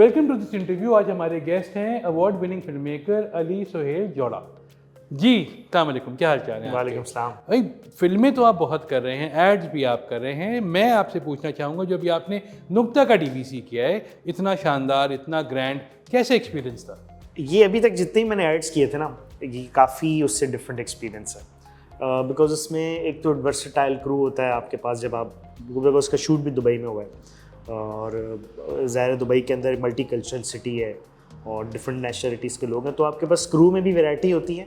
Welcome to this interview. आज हमारे guest हैं award winning film maker Ali Suhel Joda ji. अस्सलाम वालेकुम, क्या हाल चाल है? वालेकुम सलाम। भाई फिल्में तो आप बहुत कर रहे हैं, एड्स भी आप कर रहे हैं। मैं आपसे पूछना चाहूँगा, जो अभी आपने नुक्ता का डीवीसी किया है, इतना शानदार, इतना ग्रैंड, कैसे एक्सपीरियंस था? ये अभी तक जितने ही मैंने एड्स किए थे ना, ये काफ़ी उससे डिफरेंट एक्सपीरियंस है। बिकॉज उसमें एक तो वर्सेटाइल क्रू होता है आपके पास जब आप, बिकॉज उसका शूट भी दुबई में हुआ है और ज़ाहिर दुबई के अंदर मल्टी कल्चरल सिटी है और डिफरेंट नेशनलिटीज़ के लोग हैं, तो आपके पास क्रू में भी वैरायटी होती है।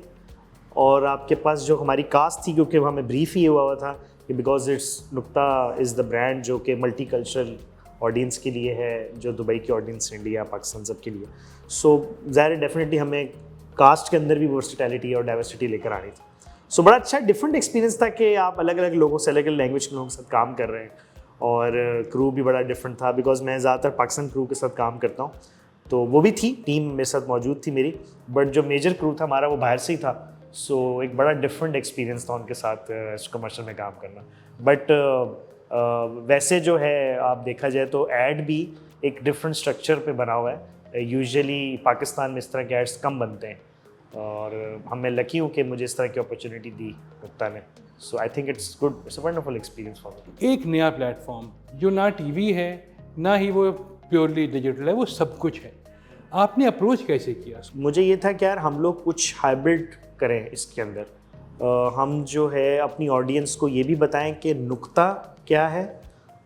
और आपके पास जो हमारी कास्ट थी, क्योंकि हमें ब्रीफ ही हुआ था कि बिकॉज इट्स नुक्ता इज़ द ब्रांड जो कि मल्टी कल्चरल ऑडियंस के लिए है, जो दुबई की ऑडियंस, इंडिया, पाकिस्तान सब के लिए। सो ज़ाहिर डेफिनेटली हमें कास्ट के अंदर भी वर्सेटैलिटी और डाइवर्सिटी लेकर आनी थी। सो बड़ा अच्छा डिफरेंट एक्सपीरियंस था कि आप अलग अलग लोगों से, अलग अलग लैंग्वेज के लोगों के साथ काम कर रहे हैं। और क्रू भी बड़ा डिफरेंट था, बिकॉज मैं ज़्यादातर पाकिस्तान क्रू के साथ काम करता हूँ, तो वो भी थी, टीम मेरे साथ मौजूद थी मेरी, बट जो मेजर क्रू था हमारा वो बाहर से ही था। सो एक बड़ा डिफरेंट एक्सपीरियंस था उनके साथ कमर्शियल में काम करना। बट वैसे जो है, आप देखा जाए तो ऐड भी एक डिफरेंट स्ट्रक्चर पे बना हुआ है। यूजुअली पाकिस्तान में इस तरह के एड्स कम बनते हैं और मैं लकी हूँ कि मुझे इस तरह की अपॉर्चुनिटी दी नुक्ता ने। So I think it's good, it's a wonderful experience for me. एक नया प्लेटफॉर्म जो ना टीवी है, ना ही वो प्योरली डिजिटल है, वो सब कुछ है। आपने अप्रोच कैसे किया? मुझे ये था कि यार हम लोग कुछ हाइब्रिड करें इसके अंदर। हम जो है अपनी ऑडियंस को ये भी बताएं कि नुक्ता क्या है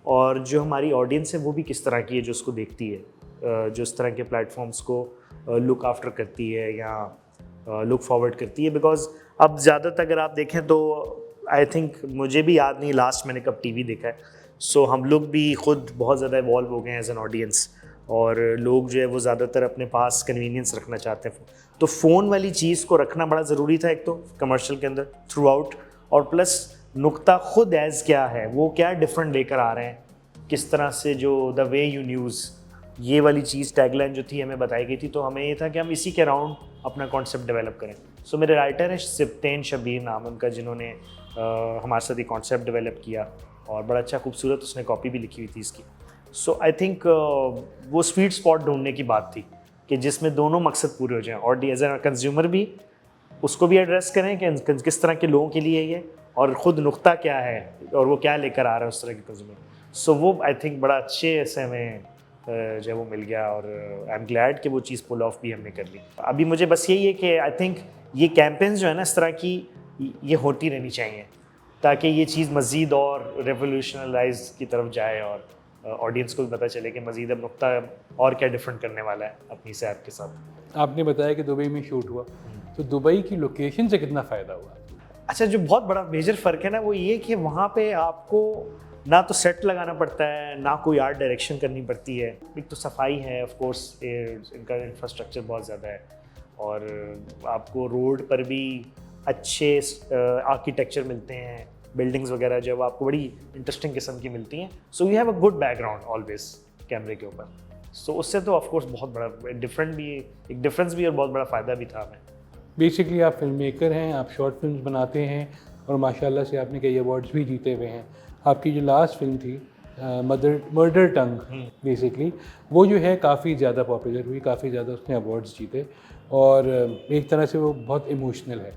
और जो हमारी ऑडियंस है वो भी किस तरह की है, जो उसको देखती है, जो इस तरह के प्लेटफॉर्म्स को लुक आफ्टर करती है या लुक फॉरवर्ड करती है। बिकॉज अब ज़्यादातर अगर आप देखें तो आई थिंक, मुझे भी याद नहीं लास्ट मैंने कब टीवी देखा है। सो हम लोग भी खुद बहुत ज़्यादा इवॉल्व हो गए हैं एज एन ऑडियंस, और लोग जो है वो ज़्यादातर अपने पास कन्वीनियंस रखना चाहते हैं। तो फ़ोन वाली चीज़ को रखना बड़ा ज़रूरी था, एक तो कमर्शियल के अंदर थ्रू आउट, और प्लस नुक्ता खुद एज क्या है, वो क्या डिफरेंट लेकर आ रहे हैं, किस तरह से जो द वे यू न्यूज़, ये वाली चीज़ टैगलाइन जो थी हमें बताई गई थी। तो हमें ये था कि हम इसी के अराउंड अपना कॉन्सेप्ट डेवलप करें। सो मेरे राइटर हैं सिब्तैन शबीर नाम उनका, जिन्होंने हमारे साथ ये कॉन्सेप्ट डेवलप किया और बड़ा अच्छा खूबसूरत उसने कॉपी भी लिखी हुई थी इसकी। सो आई थिंक वो स्वीट स्पॉट ढूंढने की बात थी कि जिसमें दोनों मकसद पूरे हो जाएं, और एज ए कंज्यूमर भी उसको भी एड्रेस करें कि किस तरह के लोगों के लिए ये, और ख़ुद नुक्ता क्या है और वो क्या लेकर आ रहा है उस तरह के कंज्यूमर। सो वो आई थिंक बड़ा अच्छे ऐसे हमें जो वो मिल गया, और आई एम ग्लैड कि वो चीज़ पुल ऑफ भी हमने कर ली। अभी मुझे बस यही है कि आई थिंक ये कैंपेन्स जो है ना इस तरह की, ये होती रहनी चाहिए, ताकि ये चीज़ मज़ीद और रेवोल्यूशनलाइज की तरफ जाए और ऑडियंस को भी पता चले कि मज़ीद अब नुक्ता और क्या डिफरेंट करने वाला है अपनी इस ऐप के साथ। आपने बताया कि दुबई में शूट हुआ, तो दुबई की लोकेशन से कितना फ़ायदा हुआ? अच्छा, जो बहुत बड़ा मेजर फ़र्क है ना, वो ये कि वहाँ पे आपको ना तो सेट लगाना पड़ता है, ना कोई आर्ट डायरेक्शन करनी पड़ती है। एक तो सफाई है, ऑफ कोर्स इनका इंफ्रास्ट्रक्चर बहुत ज़्यादा है, और आपको रोड पर भी अच्छे आर्किटेक्चर मिलते हैं, बिल्डिंग्स वगैरह जो है आपको बड़ी इंटरेस्टिंग किस्म की मिलती हैं। So you have a good background always कैमरे के ऊपर। सो उससे तो ऑफ कोर्स बहुत बड़ा डिफरेंट भी, एक डिफरेंस भी और बहुत बड़ा फ़ायदा भी था हमें। बेसिकली आप फिल्म मेकर हैं, आप शॉर्ट फिल्म्स बनाते हैं, और माशाल्लाह से आपने कई अवार्ड्स भी जीते हुए हैं। आपकी जो लास्ट फिल्म थी मर्डर टंग, बेसिकली वो जो है काफ़ी ज़्यादा पॉपुलर हुई, काफ़ी ज़्यादा उसने अवार्ड्स जीते, और एक तरह से वो बहुत इमोशनल है।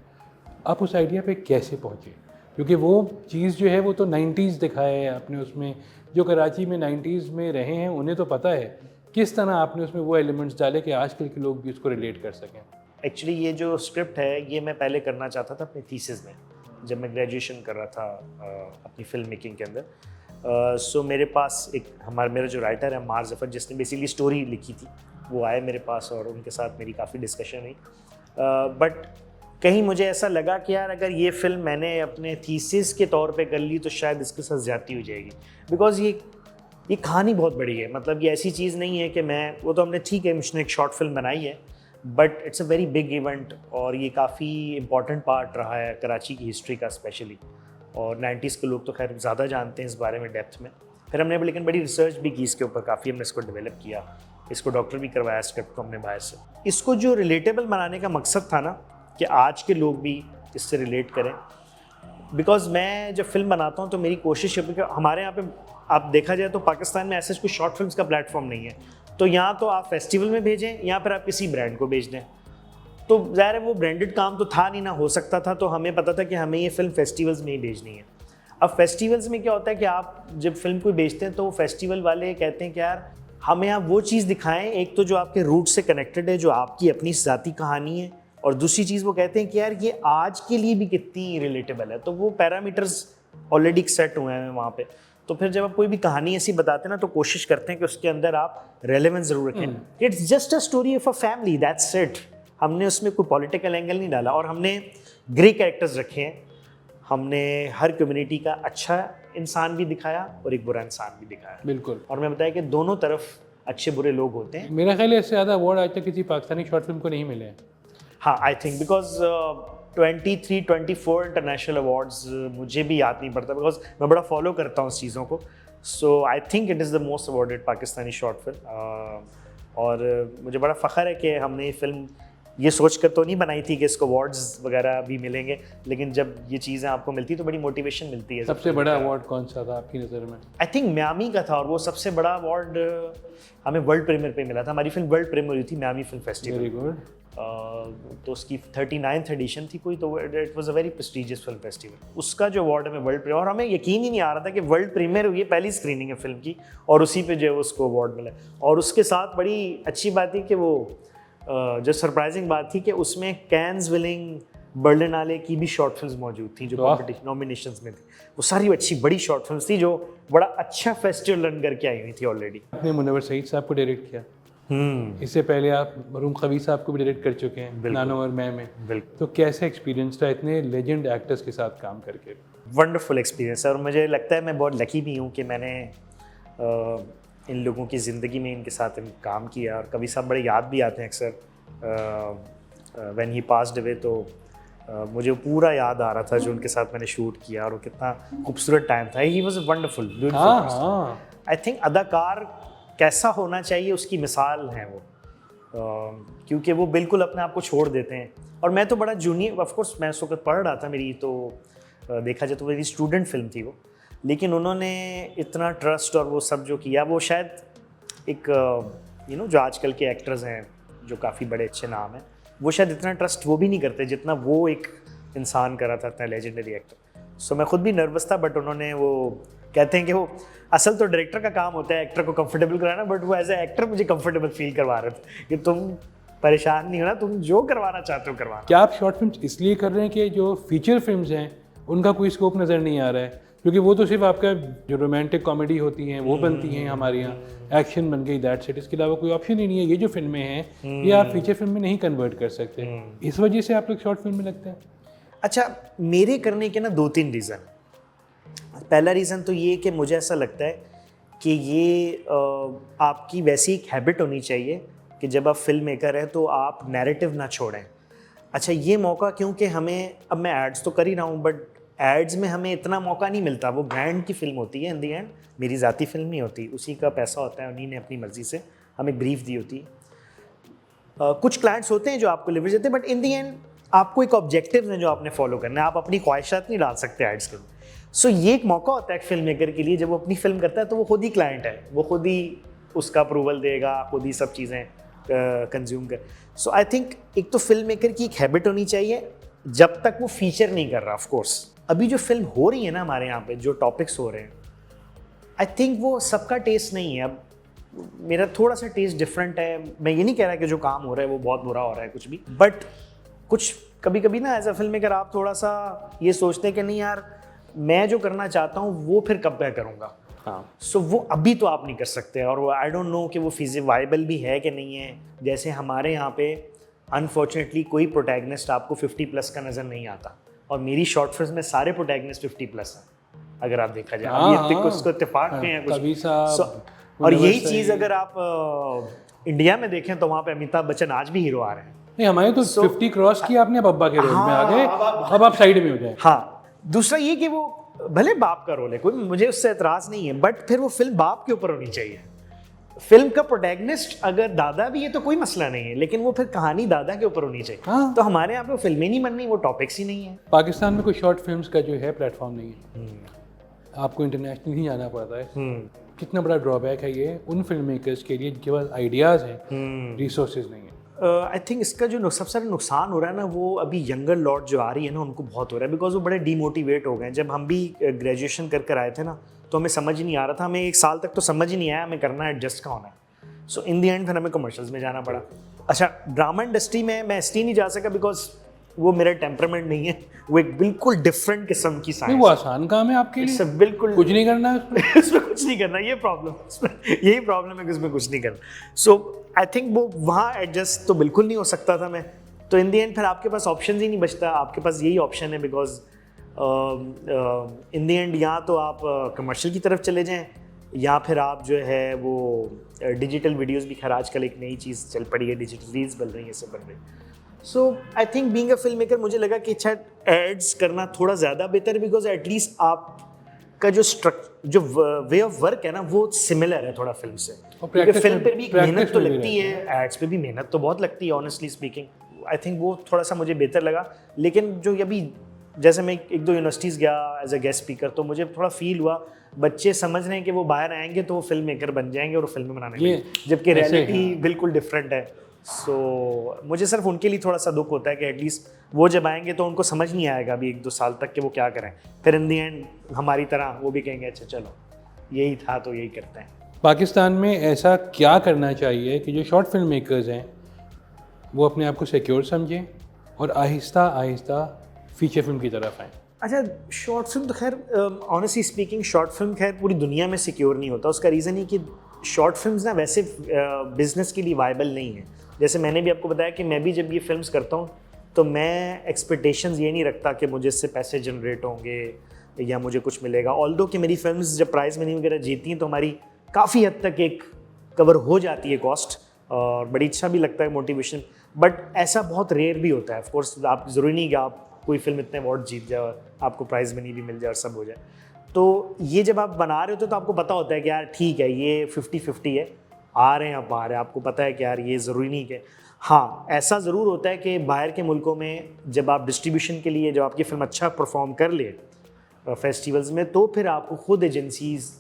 आप उस आइडिया पे कैसे पहुँचे? क्योंकि वो चीज़ जो है वो तो 90s दिखाया है आपने उसमें, जो कराची में 90s में रहे हैं उन्हें तो पता है किस तरह आपने उसमें वो एलिमेंट्स डाले कि आजकल के लोग भी उसको रिलेट कर सकें। एक्चुअली ये जो स्क्रिप्ट है ये मैं पहले करना चाहता था अपनी थीसिस में, जब मैं ग्रेजुएशन कर रहा था अपनी फिल्म मेकिंग के अंदर। सो मेरे पास एक मेरा जो राइटर है मार जफ़र, जिसने बेसिकली स्टोरी लिखी थी, वो आए मेरे पास और उनके साथ मेरी काफ़ी डिस्कशन हुई। बट कहीं मुझे ऐसा लगा कि यार अगर ये फिल्म मैंने अपने थीसिस के तौर पे कर ली तो शायद इसके साथ ज़्यादती हो जाएगी, बिकॉज़ ये कहानी बहुत बड़ी है। मतलब ये ऐसी चीज़ नहीं है कि वो तो हमने ठीक है उसने एक शॉर्ट फिल्म बनाई है, but it's a very big event, और ये काफ़ी इंपॉर्टेंट पार्ट रहा है कराची की हिस्ट्री का स्पेशली, और 90s के लोग तो खैर ज़्यादा जानते हैं इस बारे में डेप्थ में। फिर हमने लेकिन बड़ी रिसर्च भी की इसके ऊपर, काफ़ी हमने इसको डेवलप किया, इसको डॉक्टर भी करवाया स्क्रिप्ट को हमने बाहर से। इसको जो रिलेटेबल बनाने का मकसद था ना, कि आज के लोग भी इससे रिलेट करें, बिकॉज मैं जब फिल्म बनाता हूँ तो मेरी कोशिश है कि हमारे यहाँ पे आप देखा जाए तो पाकिस्तान में ऐसे कोई शॉर्ट फिल्म्स का प्लेटफॉर्म नहीं है, तो यहाँ तो आप फेस्टिवल में भेजें या फिर आप किसी ब्रांड को भेज दें। तो ज़ाहिर है वो ब्रांडेड काम तो था नहीं, ना हो सकता था, तो हमें पता था कि हमें ये फिल्म फेस्टिवल्स में ही भेजनी है। अब फेस्टिवल्स में क्या होता है कि आप जब फिल्म को बेचते हैं तो फेस्टिवल वाले कहते हैं कि यार हमें आप वो चीज़ दिखाएं, एक तो जो आपके रूट से कनेक्टेड है, जो आपकी अपनी ज़ाती कहानी है, और दूसरी चीज़ वो कहते हैं कि यार ये आज के लिए भी कितनी रिलेटेबल है। तो वो पैरामीटर्स ऑलरेडी सेट हुए हैं वहाँ पे। तो फिर जब आप कोई भी कहानी ऐसी बताते हैं ना, तो कोशिश करते हैं कि उसके अंदर आप रेलेवेंस ज़रूर रखें। It's just a story of a family, that's it. हमने उसमें कोई पॉलिटिकल एंगल नहीं डाला, और हमने ग्रे कैरेक्टर्स रखे हैं। हमने हर कम्युनिटी का अच्छा इंसान भी दिखाया और एक बुरा इंसान भी दिखाया। बिल्कुल। और मैं बताया कि दोनों तरफ अच्छे बुरे लोग होते हैं। मेरा ख्याल है इससे ज़्यादा अवार्ड आज तक किसी पाकिस्तानी शॉर्ट फिल्म को नहीं मिले हैं। हाँ, I think because 23-24 international awards मुझे भी याद नहीं पड़ता, बिकॉज मैं बड़ा फॉलो करता हूँ उस चीज़ों को। So I think it is the most awarded Pakistani short film. और मुझे बड़ा फ़ख्र है कि हमने ये फिल्म ये सोच कर तो नहीं बनाई थी कि इसको अवार्ड्स वगैरह भी मिलेंगे, लेकिन जब ये चीज़ें आपको मिलती तो बड़ी मोटिवेशन मिलती है। सबसे बड़ा अवार्ड कौन सा था आपकी नज़र में? आई थिंक मियामी का था, और वो सबसे बड़ा अवार्ड हमें वर्ल्ड प्रीमियर पे मिला था। हमारी फिल्म वर्ल्ड प्रीमियर हुई थी Miami film festival. Very good. तो उसकी 39th एडिशन थी कोई, तो it was a very prestigious film festival. उसका जो अवार्ड हमें वर्ल्ड प्रीमियर, और हमें यकीन ही नहीं आ रहा था कि वर्ल्ड प्रीमियर हुई है, पहली स्क्रीनिंग है फिल्म की, और उसी पे जो है उसको अवार्ड मिला। और उसके साथ बड़ी अच्छी बात थी कि वो जो सरप्राइजिंग बात थी कि उसमें कैन्स विलिंग बर्लिनाले की भी शॉर्ट फिल्म्स मौजूद थी जो कॉम्पिटिशन नॉमिनेशंस में थी। वो सारी अच्छी बड़ी शॉर्ट फिल्म्स थी जो बड़ा अच्छा फेस्टिवल रन करके आई हुई थी ऑलरेडी। आपने मुनव्वर सईद साहब को डायरेक्ट किया, इससे पहले आप मरूम कवी साहब को भी डायरेक्ट कर चुके हैं नानो और मैं में। बिल्कुल। तो कैसा एक्सपीरियंस था इतने लेजेंड एक्टर्स के साथ काम करके? वंडरफुल एक्सपीरियंस है, और मुझे लगता है मैं बहुत लकी भी हूँ कि मैंने इन लोगों की ज़िंदगी में इनके साथ काम किया। और कभी साहब बड़े याद भी आते हैं अक्सर। व्हेन ही पास्ड अवे तो मुझे पूरा याद आ रहा था जो उनके साथ मैंने शूट किया, और वो कितना खूबसूरत टाइम था। He was a wonderful beautiful. I think अदाकार कैसा होना चाहिए उसकी मिसाल है वो, क्योंकि वो बिल्कुल अपने आप को छोड़ देते हैं। और मैं तो बड़ा जूनियर, ऑफ कोर्स मैं उस वक्त पढ़ रहा था, मेरी तो देखा जाए तो मेरी स्टूडेंट फिल्म थी वो, लेकिन उन्होंने इतना ट्रस्ट और वो सब जो किया, वो शायद एक जो आजकल के एक्टर्स हैं जो काफ़ी बड़े अच्छे नाम हैं, वो शायद इतना ट्रस्ट वो भी नहीं करते जितना वो एक इंसान करा था, इतना लेजेंडरी एक्टर। सो मैं खुद भी नर्वस था, बट उन्होंने वो कहते हैं कि वो असल तो डायरेक्टर का काम होता है एक्टर को कंफर्टेबल कराना, बट वो एज ए एक्टर मुझे कंफर्टेबल फील करवा रहे थे कि तुम परेशान नहीं होना, तुम जो करवाना चाहते हो करवाना। क्या आप शॉर्ट फिल्म इसलिए कर रहे हैं कि जो फीचर फिल्म्स हैं उनका कोई स्कोप नज़र नहीं आ रहा है? क्योंकि वो तो सिर्फ आपका जो रोमांटिक कॉमेडी होती हैं वो बनती हैं हमारे यहाँ, एक्शन बन गई, दैट्स इट, इसके अलावा कोई ऑप्शन ही नहीं है। ये जो फिल्में हैं ये आप फीचर फिल्म में नहीं कन्वर्ट कर सकते, इस वजह से आप लोग शॉर्ट फिल्म में लगते हैं? अच्छा, मेरे करने के ना 2-3 रीज़न। पहला रीज़न तो ये कि मुझे ऐसा लगता है कि ये आपकी वैसी एक हैबिट होनी चाहिए कि जब आप फिल्म मेकर हैं तो आप नैरेटिव ना छोड़ें। अच्छा, ये मौका क्योंकि हमें, अब मैं एड्स तो कर ही रहा हूँ, बट एड्स में हमें इतना मौका नहीं मिलता। वो ब्रांड की फ़िल्म होती है इन दी एंड, मेरी ज़ाती फिल्म नहीं होती, उसी का पैसा होता है, उन्हीं ने अपनी मर्ज़ी से हमें ब्रीफ दी होती है। कुछ क्लाइंट्स होते हैं जो आपको लिवरेज देते हैं, बट इन दी एंड आपको एक ऑब्जेक्टिव है जो आपने फॉलो करना है, आप अपनी ख्वाहिशात नहीं डाल सकते एड्स के। सो ये एक मौका होता है एक फिल्म मेकर के लिए, जब वो अपनी फिल्म करता है तो वो खुद ही क्लाइंट है, वो खुद ही उसका अप्रूवल देगा, खुद ही सब चीज़ें कंज्यूम कर। सो आई थिंक एक तो फिल्म मेकर की एक हैबिट होनी चाहिए जब तक वो फीचर नहीं कर रहा। ऑफ कोर्स अभी जो फिल्म हो रही है ना हमारे यहाँ पे, जो टॉपिक्स हो रहे हैं, आई थिंक वो सबका टेस्ट नहीं है। अब मेरा थोड़ा सा टेस्ट डिफरेंट है। मैं ये नहीं कह रहा कि जो काम हो रहा है वो बहुत बुरा हो रहा है कुछ भी, बट कुछ कभी कभी ना एज अ फिल्म मेकर आप थोड़ा सा ये सोचते हैं कि नहीं यार, मैं जो करना चाहता हूँ वो फिर कब मैं करूँगा। हाँ, सो वो अभी तो आप नहीं कर सकते, और वो आई डोंट नो कि वो वाइबल भी है कि नहीं है। जैसे हमारे यहाँ पे अनफॉर्चुनेटली कोई प्रोटैगनिस्ट आपको 50+ का नज़र नहीं आता, और मेरी शॉर्ट फिल्म में सारे प्रोटैगनिस्ट 50+ हैं अगर आप देखा जाए। अभी उसको इत्तेफाक में है कुछ। और यही चीज़ अगर आप इंडिया में देखें तो वहाँ पे अमिताभ बच्चन आज भी हीरो आ रहे हैं। नहीं, हमारे तो 50 क्रॉस किया आपने, अब अब्बा के रोल में आ गए, अब आप साइड में हो जाए। हाँ, दूसरा ये कि वो भले बाप का रोल है, कोई मुझे उससे एतराज़ नहीं है, बट फिर वो फिल्म बाप के ऊपर होनी चाहिए। फिल्म का प्रोटैगनिस्ट अगर दादा भी है तो कोई मसला नहीं है, लेकिन वो फिर कहानी दादा के ऊपर होनी चाहिए। हाँ। तो हमारे यहाँ पे फिल्में नहीं बन रही, वो टॉपिक्स ही नहीं है। पाकिस्तान में कोई शॉर्ट फिल्म्स का जो है प्लेटफॉर्म नहीं है। आपको इंटरनेशनल ही जाना पड़ता है। कितना बड़ा ड्रॉबैक है ये उन फिल्म मेकर्स के लिए जिनके पास आइडियाज़ हैं, रिसोर्सेज नहीं है। आई थिंक इसका जो सबसे ज़्यादा नुकसान हो रहा है ना, वो अभी यंगर लॉट जो आ रही है ना, उनको बहुत हो रहा है, बिकॉज वो बड़े डीमोटिवेट हो गए हैं। जब हम भी ग्रेजुएशन कर आए थे ना, तो हमें समझ ही नहीं आ रहा था, हमें 1 साल तक तो समझ ही नहीं आया हमें करना है, एडजस्ट का होना है। सो इन दी एंड फिर हमें कमर्शियल्स में जाना पड़ा। अच्छा, ड्रामा इंडस्ट्री में मैं इसलिए नहीं जा सका बिकॉज वो मेरा टेम्परामेंट नहीं है, वो एक बिल्कुल डिफरेंट किस्म की साइंस वो आसान काम है आपके लिए, है, बिल्कुल कुछ नहीं करना है इसमें कुछ नहीं करना, ये प्रॉब्लम यही प्रॉब्लम है कि उसमें कुछ नहीं करना। सो आई थिंक वो वहाँ एडजस्ट तो बिल्कुल नहीं हो सकता था मैं। तो इन दी एंड फिर आपके पास ऑप्शन ही नहीं बचता, आपके पास यही ऑप्शन है, बिकॉज इन दी एंड या तो आप कमर्शियल की तरफ चले जाएं, या फिर आप जो है वो डिजिटल वीडियोस भी, खैर आजकल एक नई चीज़ चल पड़ी है, डिजिटल रील्स बन रही है, सब बन रही है। So I think being a film maker मुझे लगा कि अच्छा एड्स करना थोड़ा ज़्यादा बेहतर है, बिकॉज एटलीस्ट आपका जो वे ऑफ वर्क है ना, वो सिमिलर है थोड़ा फिल्म से। क्योंकि फिल्म पे भी मेहनत तो लगती है, एड्स पे भी मेहनत तो बहुत लगती है, ऑनेस्टली स्पीकिंग। आई थिंक वो थोड़ा सा मुझे बेहतर लगा। लेकिन जो अभी जैसे मैं 1-2 यूनिवर्सिटीज़ गया एज अ गेस्ट स्पीकर, तो मुझे थोड़ा फील हुआ बच्चे समझ रहे हैं कि वो बाहर आएंगे तो वो फिल्म मेकर बन जाएंगे और फिल्म बनाने लगेंगे, जबकि रियलिटी बिल्कुल डिफरेंट है। सो मुझे सिर्फ उनके लिए थोड़ा सा दुख होता है कि एटलीस्ट वो जब आएंगे तो उनको समझ नहीं आएगा अभी 1-2 साल तक कि वो क्या करें, फिर इन दी एंड हमारी तरह वो भी कहेंगे अच्छा चलो यही था तो यही करते हैं। पाकिस्तान में ऐसा क्या करना चाहिए कि जो शॉर्ट फिल्म मेकर्स हैं वो अपने आप को सिक्योर समझें और आहिस्ता आहिस्ता फीचर फिल्म की तरफ आएँ? अच्छा, शॉर्ट फिल्म तो खैर ऑनेस्टली स्पीकिंग शॉर्ट फिल्म खैर पूरी दुनिया में सिक्योर नहीं होता। उसका रीज़न ही कि शॉर्ट फिल्म्स ना वैसे बिजनेस के लिए वायबल नहीं है। जैसे मैंने भी आपको बताया कि मैं भी जब ये फिल्म्स करता हूँ तो मैं एक्सपेक्टेशंस ये नहीं रखता कि मुझे इससे पैसे जनरेट होंगे या मुझे कुछ मिलेगा। ऑल्दो कि मेरी फिल्म्स जब प्राइज़ मनी वगैरह जीती हैं तो हमारी काफ़ी हद तक एक कवर हो जाती है कॉस्ट, और बड़ी अच्छा भी लगता है, मोटिवेशन। बट ऐसा बहुत रेयर भी होता है। ऑफकोर्स आप ज़रूरी नहीं कि आप कोई फिल्म इतने अवार्ड जीत जाए, आपको प्राइज़ मनी भी मिल जाए और सब हो जाए। तो ये जब आप बना रहे होते तो आपको पता होता है कि यार ठीक है ये 50-50 है, आ रहे हैं आप बाहर है, आपको पता है कि यार ये ज़रूरी नहीं कि हाँ, ऐसा ज़रूर होता है कि बाहर के मुल्कों में जब आप डिस्ट्रीब्यूशन के लिए, जब आपकी फ़िल्म अच्छा परफॉर्म कर ले फेस्टिवल्स में, तो फिर आपको खुद एजेंसीज़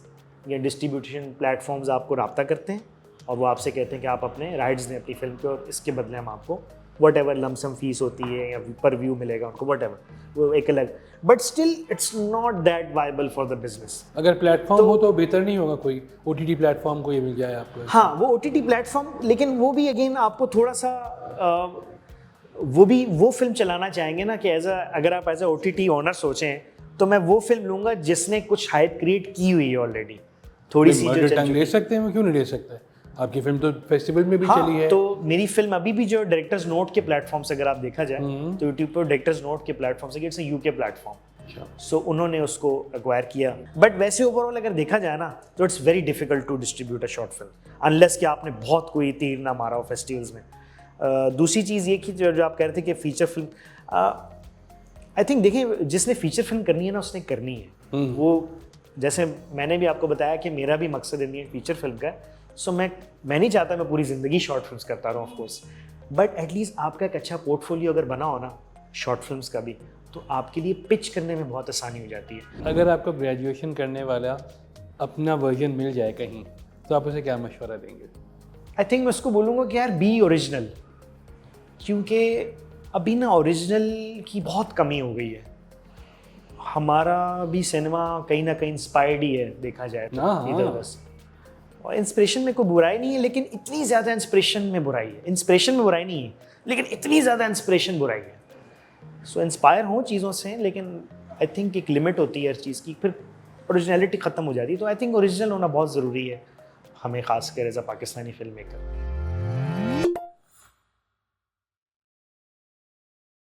या डिस्ट्रीब्यूशन प्लेटफॉर्म्स आपको रब्ता करते हैं और वो आपसे कहते हैं कि आप अपने राइट्स दें अपनी फ़िल्म के, और इसके बदले हम आपको वट एवर लमसम फीस होती है या पर व्यू मिलेगा उनको, वट एवर, वो एक अलग। But still it's not that viable for the business. अगर प्लेटफॉर्म हो तो बेहतर नहीं होगा कोई OTT प्लेटफॉर्म को ये मिल जाए आपको? हाँ, वो OTT प्लेटफॉर्म, लेकिन वो भी अगेन आपको थोड़ा सा वो फिल्म चलाना चाहेंगे ना कि अगर आप एज अ OTT ओनर सोचें तो मैं वो फिल्म लूँगा जिसने कुछ हाइप क्रिएट की हुई है ऑलरेडी, थोड़ी सी जो टंग ले सकते हैं, क्यों नहीं ले सकते? आपकी फिल्म तो फेस्टिवल में भी चली है। तो मेरी फिल्म अभी भी जो डायरेक्टर्स नोट के प्लेटफॉर्म से अगर आप देखा जाए तो यूट्यूब पर डायरेक्टर्स नोट के प्लेटफॉर्म से, इट्स अ UK प्लेटफॉर्म, सो उन्होंने उसको एक्वायर किया। बट वैसे ओवरऑल अगर देखा जाए ना तो it's very difficult to distribute a short film unless कि आपने बहुत कोई तीर ना मारा हो फेस्टिवल्स में। दूसरी चीज़ ये कि जो आप कह रहे थे कि फीचर फिल्म, आई थिंक देखिए जिसने फीचर फिल्म करनी है ना उसने करनी है वो। जैसे मैंने भी आपको बताया कि मेरा भी मकसद इंडियन फीचर फिल्म का है। सो मैं नहीं चाहता मैं पूरी ज़िंदगी शॉर्ट फिल्म्स करता रहूँ ऑफकोर्स, बट एटलीस्ट आपका एक अच्छा पोर्टफोलियो अगर बना हो ना शॉर्ट फिल्म्स का भी, तो आपके लिए पिच करने में बहुत आसानी हो जाती है। अगर आपको ग्रेजुएशन करने वाला अपना वर्जन मिल जाए कहीं तो आप उसे क्या मशवरा देंगे? आई थिंक मैं उसको बोलूँगा कि यार बी ओरिजिनल, क्योंकि अभी ना ओरिजिनल की बहुत कमी हो गई है। हमारा भी सिनेमा कहीं ना कहीं इंस्पायर्ड ही है देखा जाए तो इधर उधर से, और इंस्पिरेशन में कोई बुराई नहीं है, लेकिन इतनी ज़्यादा इंस्पिरेशन में बुराई है। इंस्पिरेशन में बुराई नहीं है, लेकिन इतनी ज़्यादा इंस्पिरेशन बुराई है। सो इंस्पायर हो चीज़ों से, लेकिन आई थिंक एक लिमिट होती है हर चीज़ की, फिर ओरिजिनलिटी ख़त्म हो जाती है। तो आई थिंक ओरिजिनल होना बहुत ज़रूरी है हमें, ख़ास कर as a Pakistani film maker.